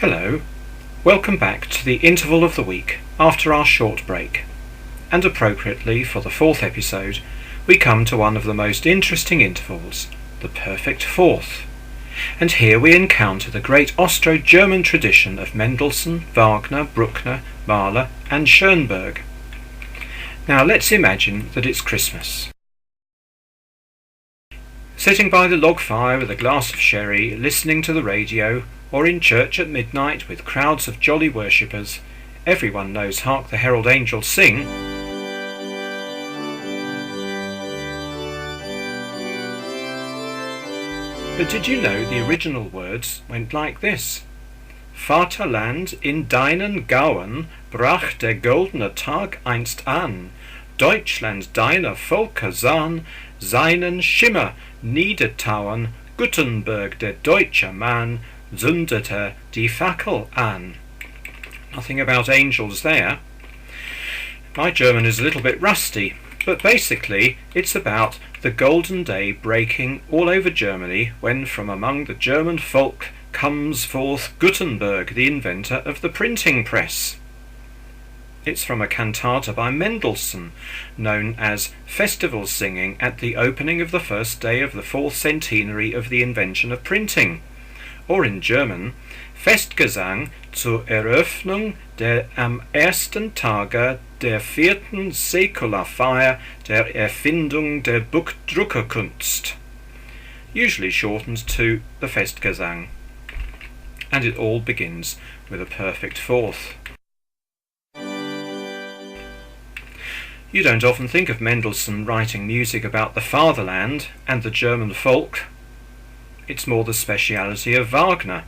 Hello, welcome back to the interval of the week after our short break. And appropriately for the fourth episode, we come to one of the most interesting intervals, the perfect fourth. And here we encounter the great Austro-German tradition of Mendelssohn, Wagner, Bruckner, Mahler and Schoenberg. Now let's imagine that it's Christmas. Sitting by the log fire with a glass of sherry, listening to the radio, or in church at midnight with crowds of jolly worshippers, everyone knows Hark the Herald Angels Sing. But did you know the original words went like this? Vaterland, in deinen Gauen brach der goldene Tag einst an, Deutschland deiner Völker sahen seinen Schimmer niedertauern, Gutenberg der deutsche Mann zündete die Fackel an. Nothing about angels there. My German is a little bit rusty, but basically it's about the golden day breaking all over Germany when from among the German folk comes forth Gutenberg, the inventor of the printing press. It's from a cantata by Mendelssohn, known as Festival Singing at the opening of the first day of the fourth centenary of the invention of printing, or in German, Festgesang zur Eröffnung der am ersten Tage der vierten Säkularfeier der Erfindung der Buchdruckerkunst, usually shortened to the Festgesang. And it all begins with a perfect fourth. You don't often think of Mendelssohn writing music about the fatherland and the German folk. It's more the speciality of Wagner,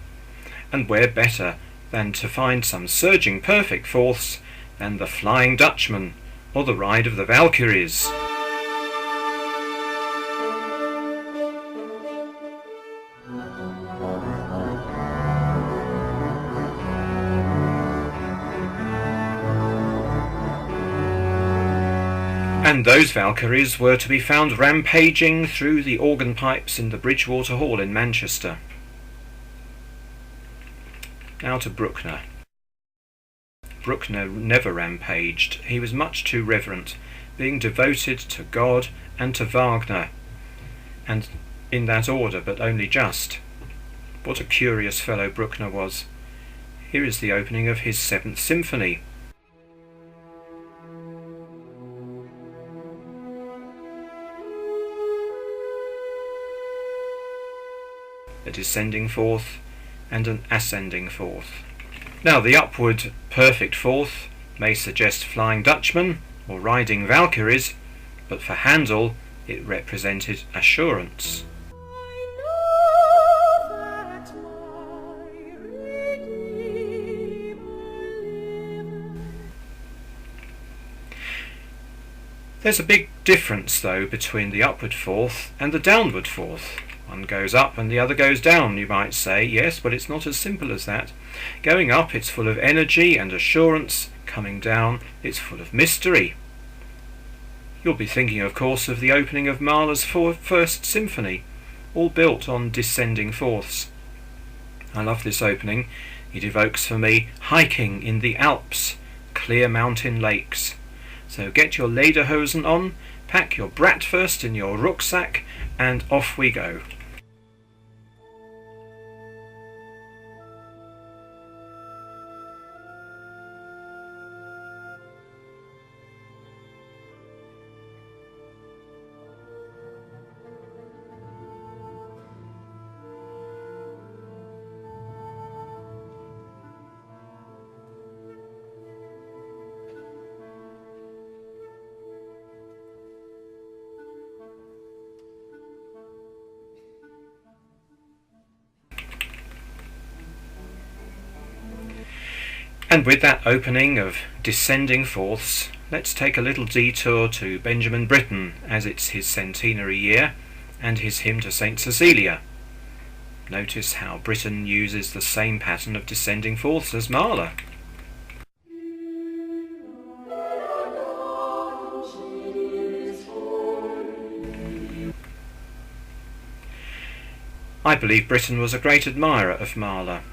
and where better than to find some surging perfect fourths than the Flying Dutchman or the Ride of the Valkyries. And those Valkyries were to be found rampaging through the organ pipes in the Bridgewater Hall in Manchester. Now to Bruckner. Bruckner never rampaged. He was much too reverent, being devoted to God and to Wagner, and in that order, but only just. What a curious fellow Bruckner was. Here is the opening of his Seventh Symphony. A descending fourth and an ascending fourth. Now the upward perfect fourth may suggest Flying Dutchman or Riding Valkyries, but for Handel it represented assurance. There's a big difference though between the upward fourth and the downward fourth. One goes up and the other goes down, you might say. Yes, but it's not as simple as that. Going up, it's full of energy and assurance. Coming down, it's full of mystery. You'll be thinking, of course, of the opening of Mahler's First Symphony, all built on descending fourths. I love this opening. It evokes for me hiking in the Alps, clear mountain lakes. So get your lederhosen on, pack your bratwurst in your rucksack, and off we go. And with that opening of descending fourths, let's take a little detour to Benjamin Britten, as it's his centenary year, and his hymn to St. Cecilia. Notice how Britten uses the same pattern of descending fourths as Mahler. I believe Britten was a great admirer of Mahler.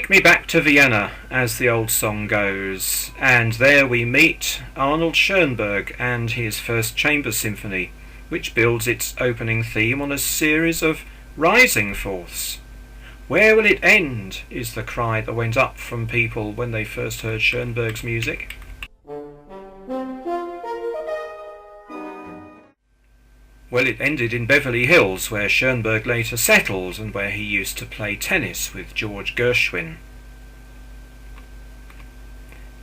Take me back to Vienna, as the old song goes, and there we meet Arnold Schoenberg and his First Chamber Symphony, which builds its opening theme on a series of rising fourths. Where will it end, is the cry that went up from people when they first heard Schoenberg's music. Well, it ended in Beverly Hills, where Schoenberg later settled and where he used to play tennis with George Gershwin.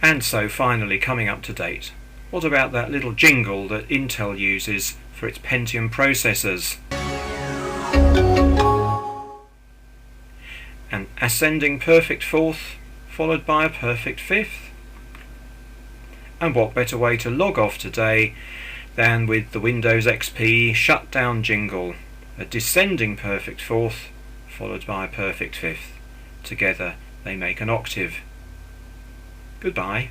And so finally coming up to date, what about that little jingle that Intel uses for its Pentium processors? An ascending perfect fourth followed by a perfect fifth. And what better way to log off today than with the Windows XP shutdown jingle, a descending perfect fourth followed by a perfect fifth. Together they make an octave. Goodbye.